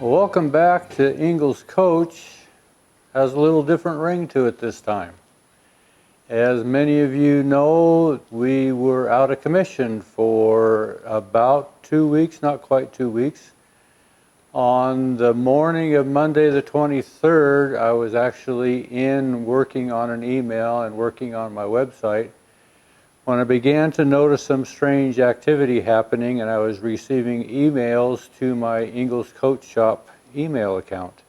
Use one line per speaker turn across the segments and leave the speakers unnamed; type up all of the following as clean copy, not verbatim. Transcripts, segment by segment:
Welcome back to Ingles Coach. Has a little different ring to it this time. As many of you know, we were out of commission for about 2 weeks, not quite 2 weeks. On the morning of Monday the 23rd, I was actually in working on an email and working on my website when I began to notice some strange activity happening, and I was receiving emails to my Ingles Coach Shop email account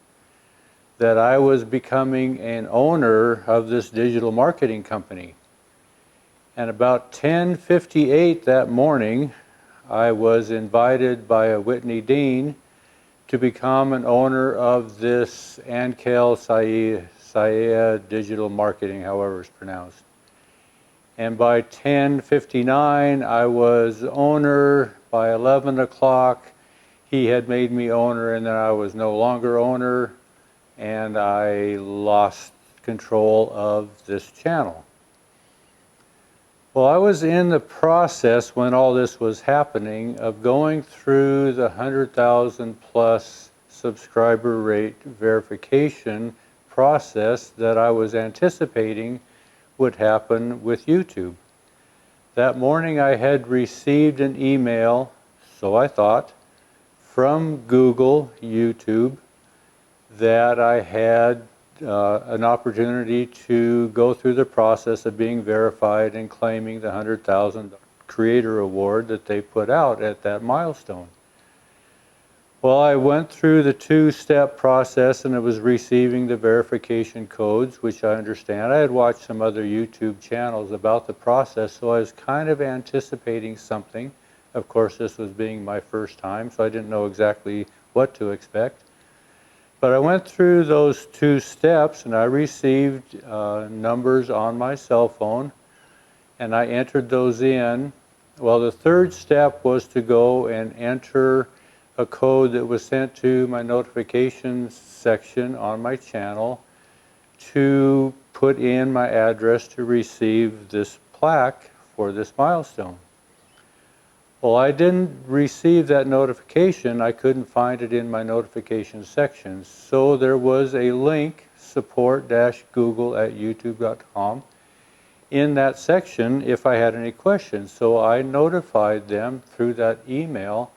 that I was becoming an owner of this digital marketing company. And about 10:58 that morning, I was invited by a Whitney Dean to become an owner of this Ankel Saia Digital Marketing, however it's pronounced. And by 10:59, I was owner. By 11 o'clock, he had made me owner, and then I was no longer owner, and I lost control of this channel. Well, I was in the process when all this was happening of going through the 100,000 plus subscriber rate verification process that I was anticipating would happen with YouTube. That morning I had received an email, so I thought, from Google YouTube that I had an opportunity to go through the process of being verified and claiming the 100,000 creator award that they put out at that milestone. Well, I went through the two-step process and I was receiving the verification codes, which I understand. I had watched some other YouTube channels about the process, so I was kind of anticipating something. Of course, this was being my first time, so I didn't know exactly what to expect. But I went through those two steps and I received numbers on my cell phone and I entered those in. Well, the third step was to go and enter a code that was sent to my notifications section on my channel to put in my address to receive this plaque for this milestone. Well, I didn't receive that notification. I couldn't find it in my notifications section. So there was a link, support-google@youtube.com, in that section if I had any questions. So I notified them through that email,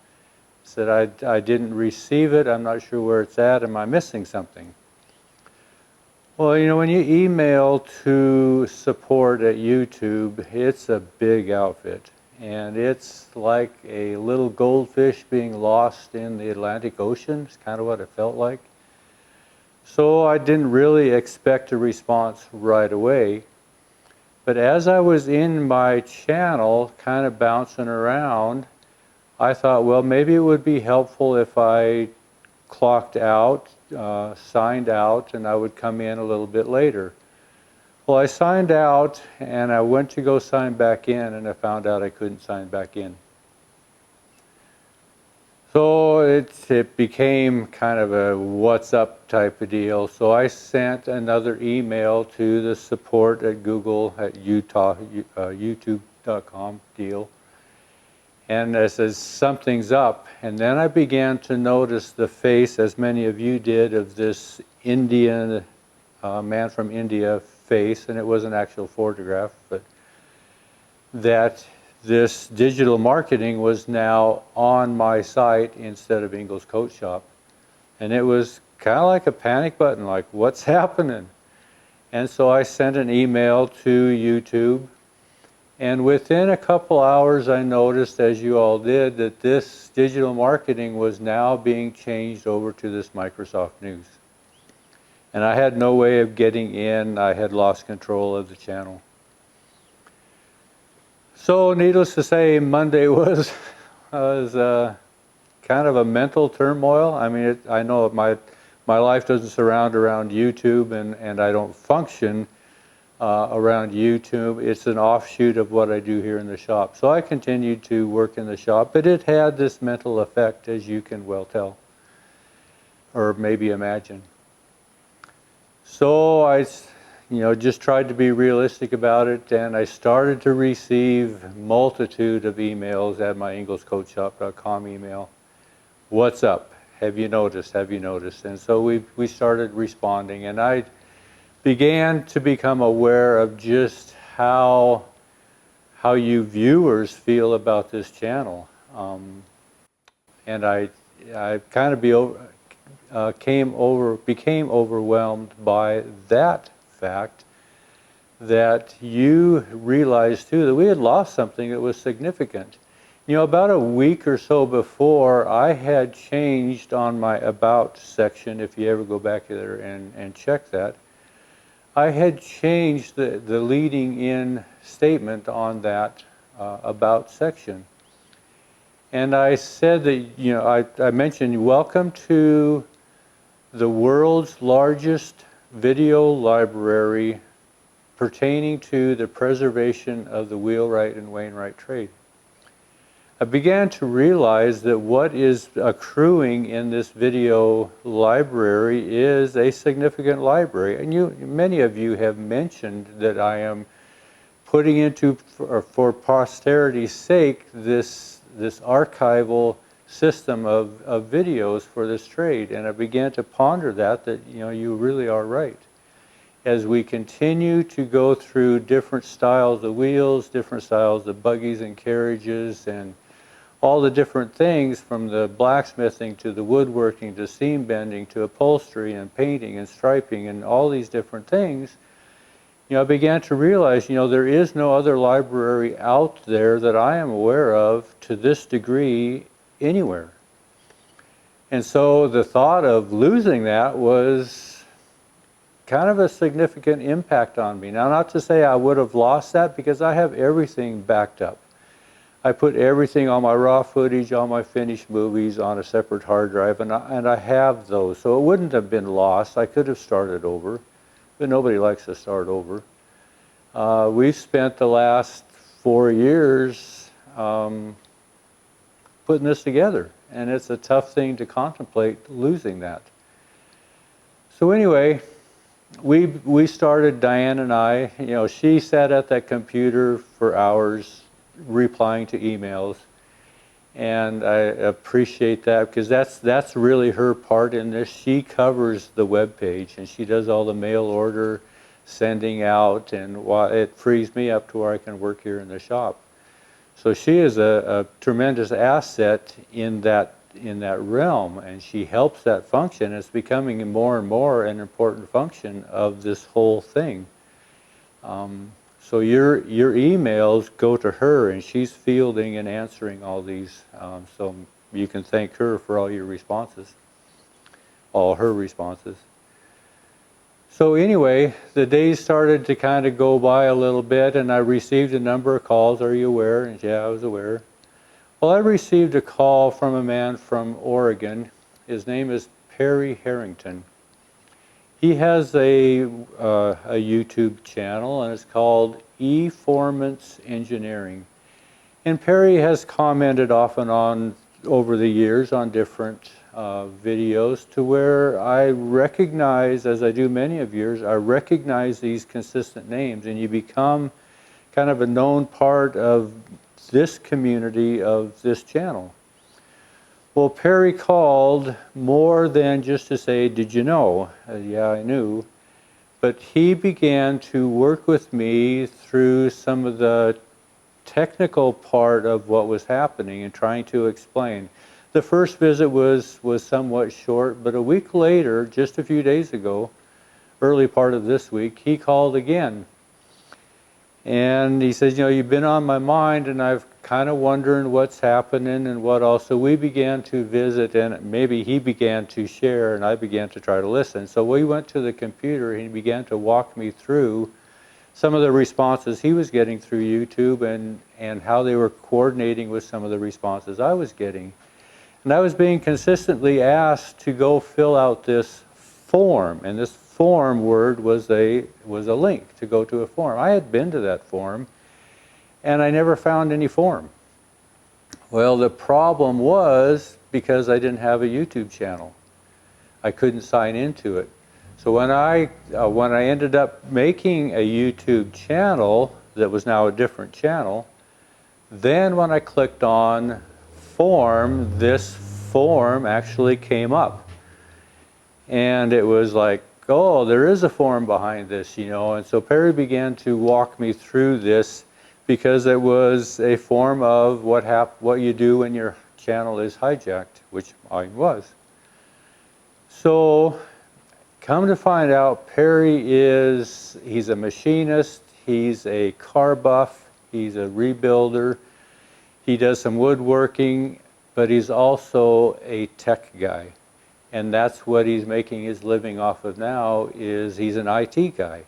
said I didn't receive it, I'm not sure where it's at, am I missing something? Well, you know, when you email to support at YouTube, it's a big outfit. And it's like a little goldfish being lost in the Atlantic Ocean. It's kind of what it felt like. So I didn't really expect a response right away. But as I was in my channel, kind of bouncing around, I thought, well, maybe it would be helpful if I clocked out, signed out, and I would come in a little bit later. Well, I signed out and I went to go sign back in and I found out I couldn't sign back in. So it became kind of a what's up type of deal. So I sent another email to the support at Google at youtube.com deal. And it says something's up. And then I began to notice the face, as many of you did, of this Indian man from India face, and it was an actual photograph, but that this digital marketing was now on my site instead of Ingles Coach Shop. And it was kind of like a panic button, like, what's happening? And so I sent an email to YouTube, and within a couple hours I noticed, as you all did, that this digital marketing was now being changed over to this Microsoft News. And I had no way of getting in. I had lost control of the channel. So needless to say, Monday was kind of a mental turmoil. I mean, I know my life doesn't surround around YouTube, and I don't function around YouTube. It's an offshoot of what I do here in the shop. So I continued to work in the shop, but it had this mental effect, as you can well tell, or maybe imagine. So I just tried to be realistic about it, and I started to receive a multitude of emails at my inglescoachshop.com email. What's up? have you noticed, have you noticed? And so we started responding, and I began to become aware of just how you viewers feel about this channel. And I kind of became overwhelmed by that fact, that you realized too that we had lost something that was significant. You know, about a week or so before, I had changed on my About section, if you ever go back there and check that, I had changed the leading in statement on that About section. And I said that, you know, I mentioned, welcome to the world's largest video library pertaining to the preservation of the wheelwright and wainwright trade. I began to realize that what is accruing in this video library is a significant library. And many of you have mentioned that I am putting into, for posterity's sake, this archival system of videos for this trade. And I began to ponder that you know, you really are right. As we continue to go through different styles of wheels, different styles of buggies and carriages, and all the different things, from the blacksmithing to the woodworking to seam bending to upholstery and painting and striping and all these different things, you know, I began to realize, you know, there is no other library out there that I am aware of to this degree anywhere. And so the thought of losing that was kind of a significant impact on me. Now, not to say I would have lost that, because I have everything backed up. I put everything on my raw footage, all my finished movies on a separate hard drive, and I have those. So it wouldn't have been lost. I could have started over, but nobody likes to start over. We've spent the last 4 years putting this together, and it's a tough thing to contemplate losing that. So anyway, we started, Diane and I, you know, she sat at that computer for hours replying to emails, and I appreciate that, because that's really her part in this. She covers the web page, and she does all the mail order sending out, and it frees me up to where I can work here in the shop. So she is a tremendous asset in that realm, and she helps that function. It's becoming more and more an important function of this whole thing. So your emails go to her, and she's fielding and answering all these. So you can thank her for all your responses, all her responses. So anyway, the days started to kind of go by a little bit, and I received a number of calls. Are you aware? And yeah, I was aware. Well, I received a call from a man from Oregon. His name is Perry Harrington. He has a YouTube channel, and it's called eFormance Engineering. And Perry has commented off and on over the years on different videos, to where I recognize, as I do many of yours, I recognize these consistent names, and you become kind of a known part of this community of this channel. Well, Perry called more than just to say, did you know? Yeah, I knew. But he began to work with me through some of the technical part of what was happening and trying to explain. The first visit was somewhat short, but a week later, just a few days ago, early part of this week, he called again. And he says, you know, you've been on my mind, and I've kind of wondering what's happening and what else. So we began to visit, and maybe he began to share, and I began to try to listen. So we went to the computer, and he began to walk me through some of the responses he was getting through YouTube, and how they were coordinating with some of the responses I was getting. And I was being consistently asked to go fill out this form, and this form word was a link to go to a form. I had been to that form, and I never found any form. Well, the problem was because I didn't have a YouTube channel. I couldn't sign into it. So when I ended up making a YouTube channel that was now a different channel, then when I clicked on form, this form actually came up. And it was like, oh, there is a form behind this, you know. And so Perry began to walk me through this because it was a form of what you do when your channel is hijacked, which mine was. So come to find out, Perry he's a machinist, he's a car buff, he's a rebuilder, he does some woodworking, but he's also a tech guy. And that's what he's making his living off of now, is he's an IT guy.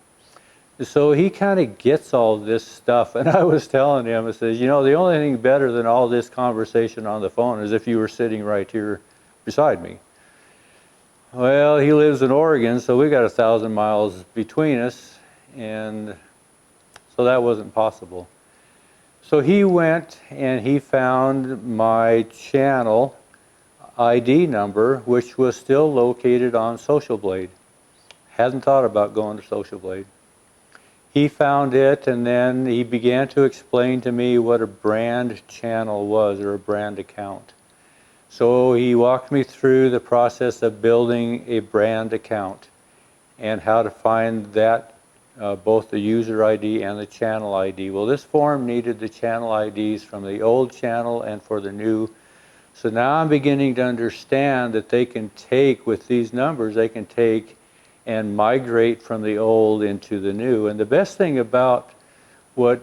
So he kind of gets all this stuff. And I was telling him, I says, you know, the only thing better than all this conversation on the phone is if you were sitting right here beside me. Well, he lives in Oregon, so we got 1,000 miles between us, and so that wasn't possible. So he went and he found my channel ID number, which was still located on Social Blade. Hadn't thought about going to Social Blade. He found it, and then he began to explain to me what a brand channel was, or a brand account. So he walked me through the process of building a brand account and how to find that, both the user ID and the channel ID. Well, this form needed the channel IDs from the old channel and for the new. So now I'm beginning to understand that they can take, with these numbers, they can take and migrate from the old into the new. And the best thing about what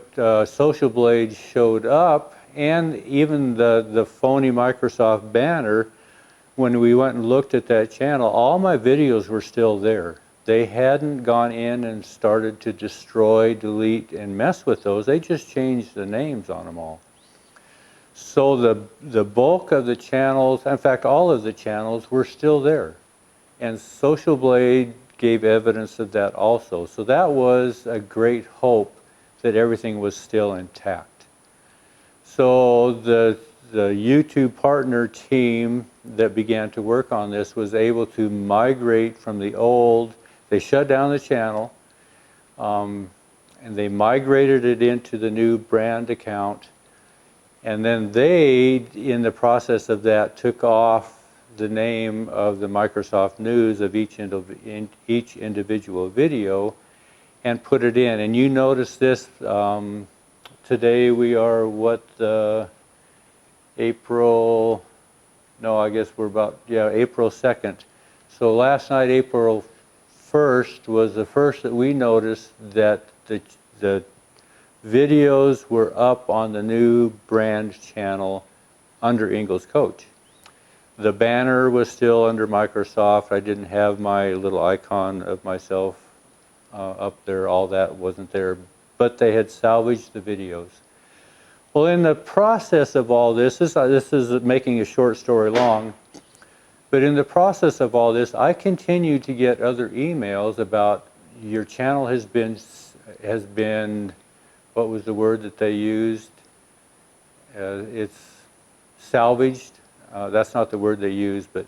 Social Blade showed up, and even the phony Microsoft banner, when we went and looked at that channel, all my videos were still there. They hadn't gone in and started to destroy, delete, and mess with those. They just changed the names on them all. So the bulk of the channels, in fact all of the channels, were still there. And Social Blade gave evidence of that also. So that was a great hope that everything was still intact. So the YouTube partner team that began to work on this was able to migrate from the old. They shut down the channel, and they migrated it into the new brand account. And then they, in the process of that, took off the name of the Microsoft News of each individual video and put it in. And you notice this, today we are April 2nd. So last night, April 1st, was the first that we noticed that the videos were up on the new brand channel under Ingalls Coach. The banner was still under Microsoft. I didn't have my little icon of myself up there. All that wasn't there, but they had salvaged the videos. Well, in the process of all this is making a short story long, but in the process of all this, I continued to get other emails about your channel has been, what was the word that they used? It's salvaged. That's not the word they used, but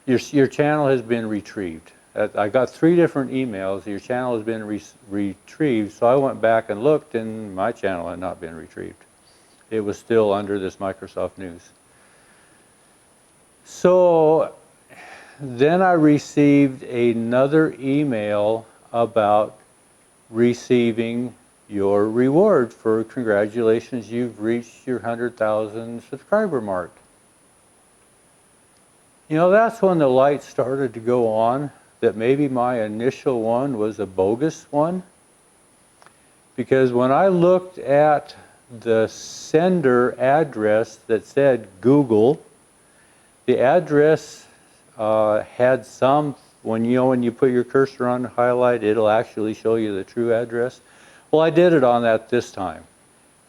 your channel has been retrieved. I got 3 different emails. Your channel has been retrieved. So I went back and looked, and my channel had not been retrieved. It was still under this Microsoft News. So then I received another email about receiving your reward for congratulations, you've reached your 100,000 subscriber mark. You know, that's when the light started to go on, that maybe my initial one was a bogus one. Because when I looked at the sender address that said Google, the address had some, when you put your cursor on the highlight, it'll actually show you the true address. Well, I did it on that this time,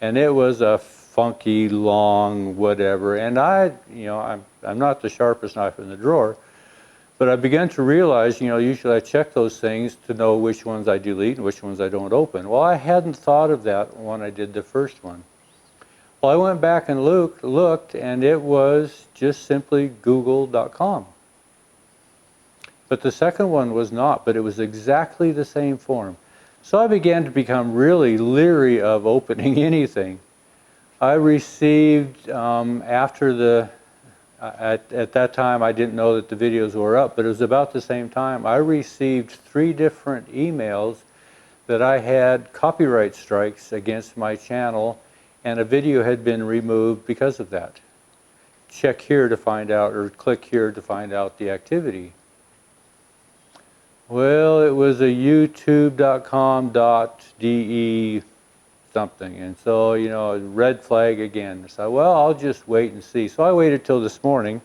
and it was a funky, long, whatever. And I'm not the sharpest knife in the drawer, but I began to realize, usually I check those things to know which ones I delete and which ones I don't open. Well, I hadn't thought of that when I did the first one. Well, I went back and looked, and it was just simply google.com. But the second one was not, but it was exactly the same form. So I began to become really leery of opening anything. I received, after At that time, I didn't know that the videos were up, but it was about the same time I received 3 different emails that I had copyright strikes against my channel, and a video had been removed because of that. Check here to find out, or click here to find out the activity. Well, it was a youtube.com.de something, and so, you know, red flag again. So, well, I'll just wait and see. So I waited till this morning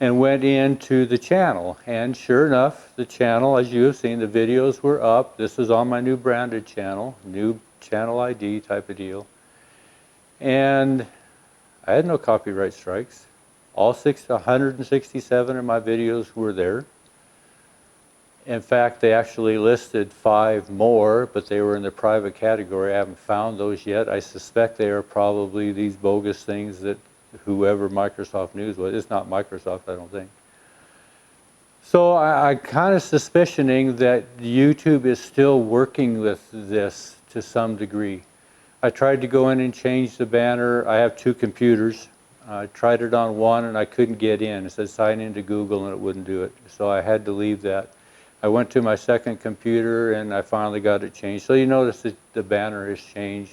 and went into the channel, and sure enough, the channel, as you have seen, the videos were up. This is on my new branded channel, new channel ID type of deal, and I had no copyright strikes. All 167 of my videos were there. In fact, they actually listed 5 more, but they were in the private category. I haven't found those yet. I suspect they are probably these bogus things that whoever Microsoft News was. It's not Microsoft, I don't think. So I'm kind of suspicioning that YouTube is still working with this to some degree. I tried to go in and change the banner. I have 2 computers. I tried it on one and I couldn't get in. It said sign into Google and it wouldn't do it. So I had to leave that. I went to my second computer and I finally got it changed. So you notice that the banner has changed.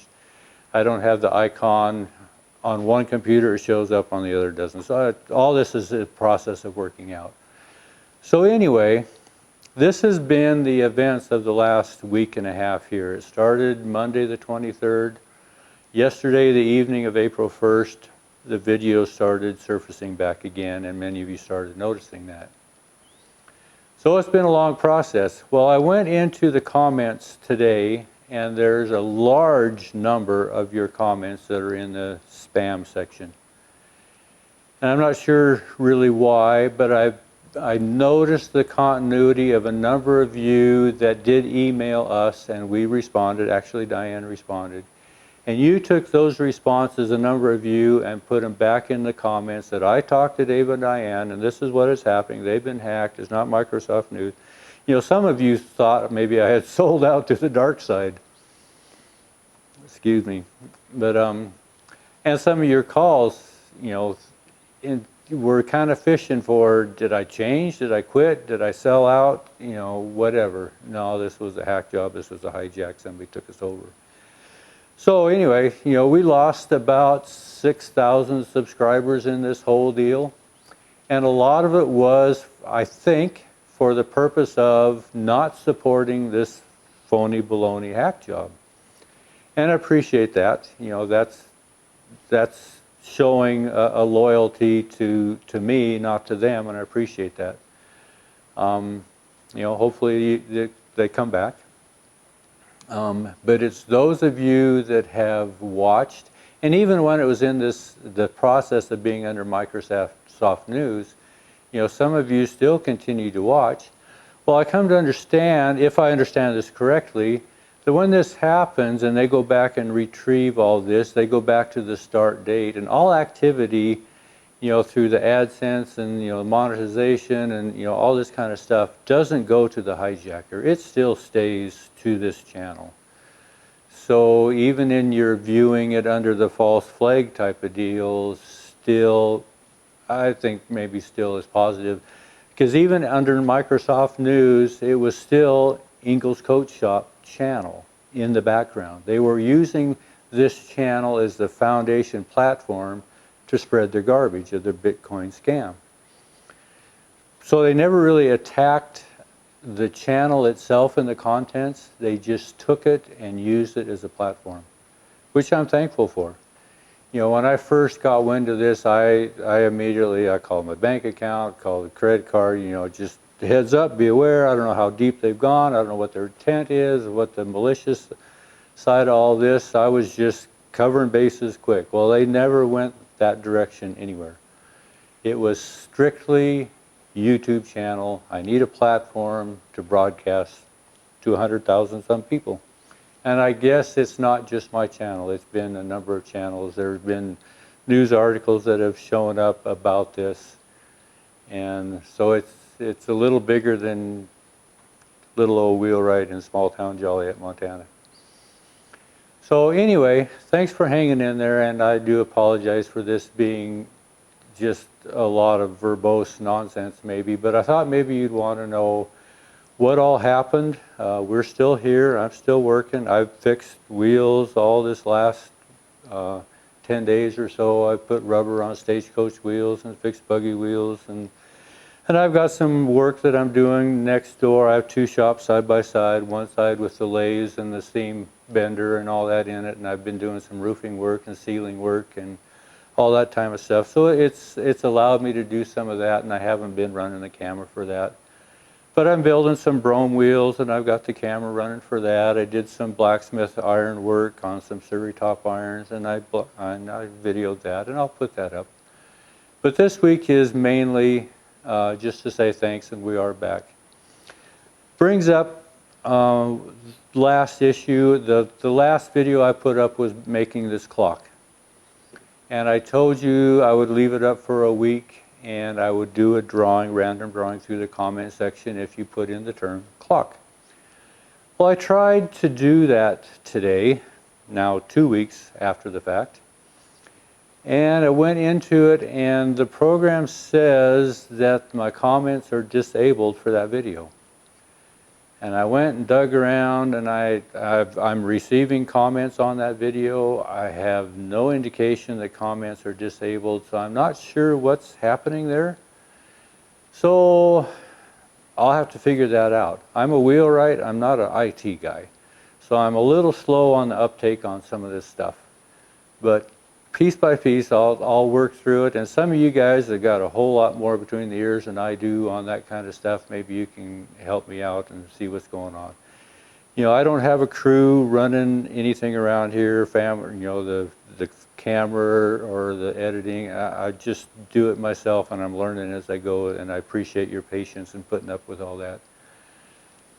I don't have the icon on one computer, it shows up on the other, doesn't. So all this is a process of working out. So anyway, this has been the events of the last week and a half here. It started Monday the 23rd. Yesterday, the evening of April 1st, the video started surfacing back again, and many of you started noticing that. So it's been a long process. Well, I went into the comments today, and there's a large number of your comments that are in the spam section. And I'm not sure really why, but I noticed the continuity of a number of you that did email us, and we responded. Actually, Diane responded. And you took those responses, a number of you, and put them back in the comments that I talked to Dave and Diane, and this is what is happening. They've been hacked. It's not Microsoft News. You know, some of you thought maybe I had sold out to the dark side. Excuse me. But, and some of your calls, you know, were kind of fishing for, did I change? Did I quit? Did I sell out? You know, whatever. No, this was a hack job. This was a hijack. Somebody took us over. So anyway, you know, we lost about 6,000 subscribers in this whole deal. And a lot of it was, I think, for the purpose of not supporting this phony baloney hack job. And I appreciate that. You know, that's showing a loyalty to me, not to them, and I appreciate that. You know, hopefully they come back. But it's those of you that have watched, and even when it was in the process of being under Microsoft News, you know, some of you still continue to watch. Well, I come to understand, if I understand this correctly, that when this happens and they go back and retrieve all this, they go back to the start date, and all activity, you know, through the AdSense and, you know, monetization and, you know, all this kind of stuff doesn't go to the hijacker. It still stays to this channel. So even in your viewing it under the false flag type of deal, still, I think maybe still is positive. Because even under Microsoft News, it was still Ingalls Coat Shop channel in the background. They were using this channel as the foundation platform to spread their garbage of their Bitcoin scam. So they never really attacked the channel itself and the contents. They just took it and used it as a platform, which I'm thankful for. You know, when I first got wind of this, I immediately called my bank account, called the credit card, you know, just heads up, be aware. I don't know how deep they've gone. I don't know what their intent is, what the malicious side of all this. I was just covering bases quick. Well, they never went that direction anywhere. It was strictly YouTube channel. I need a platform to broadcast to 100,000 some people. And I guess it's not just my channel. It's been a number of channels. There's been news articles that have shown up about this. And so it's a little bigger than little old wheelwright in small town Joliet, Montana. So anyway, thanks for hanging in there, and I do apologize for this being just a lot of verbose nonsense maybe, but I thought maybe you'd want to know what all happened. We're still here. I'm still working. I've fixed wheels all this last 10 days or so. I've put rubber on stagecoach wheels and fixed buggy wheels, and I've got some work that I'm doing next door. I have two shops side by side, one side with the lathe and the steam bender and all that in it, and I've been doing some roofing work and ceiling work and all that type of stuff. So it's allowed me to do some of that, and I haven't been running the camera for that. But I'm building some brome wheels, and I've got the camera running for that. I did some blacksmith iron work on some Surrey top irons, and I videoed that, and I'll put that up. But this week is mainly just to say thanks, and we are back. Brings up last issue. The last video I put up was making this clock. And I told you I would leave it up for a week, and I would do a drawing, random drawing through the comment section if you put in the term clock. Well, I tried to do that today, now 2 weeks after the fact. And I went into it, and the program says that my comments are disabled for that video. And I went and dug around, and I'm receiving comments on that video. I have no indication that comments are disabled, so I'm not sure what's happening there. So I'll have to figure that out. I'm a wheelwright, I'm not an IT guy. So I'm a little slow on the uptake on some of this stuff. But piece by piece, I'll work through it. And some of you guys have got a whole lot more between the ears than I do on that kind of stuff. Maybe you can help me out and see what's going on. You know, I don't have a crew running anything around here, family, you know, the camera or the editing. I just do it myself, and I'm learning as I go, and I appreciate your patience in putting up with all that.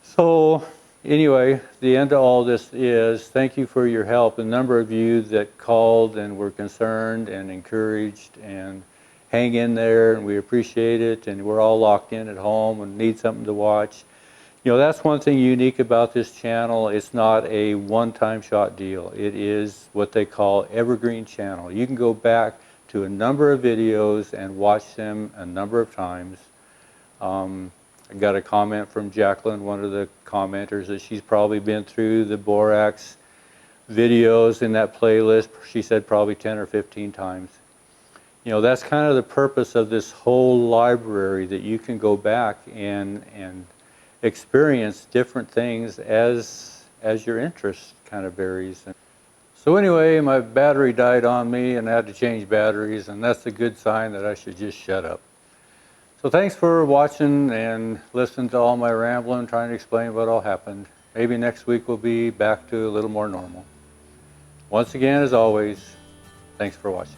So anyway, the end of all this is thank you for your help. A number of you that called and were concerned and encouraged, and hang in there, and we appreciate it, and we're all locked in at home and need something to watch. You know, that's one thing unique about this channel. It's not a one-time shot deal. It is what they call evergreen channel. You can go back to a number of videos and watch them a number of times. I got a comment from Jacqueline, one of the commenters, that she's probably been through the Borax videos in that playlist. She said probably 10 or 15 times. You know, that's kind of the purpose of this whole library, that you can go back and experience different things as your interest kind of varies. So anyway, my battery died on me, and I had to change batteries, and that's a good sign that I should just shut up. So thanks for watching and listening to all my rambling, trying to explain what all happened. Maybe next week we'll be back to a little more normal. Once again, as always, thanks for watching.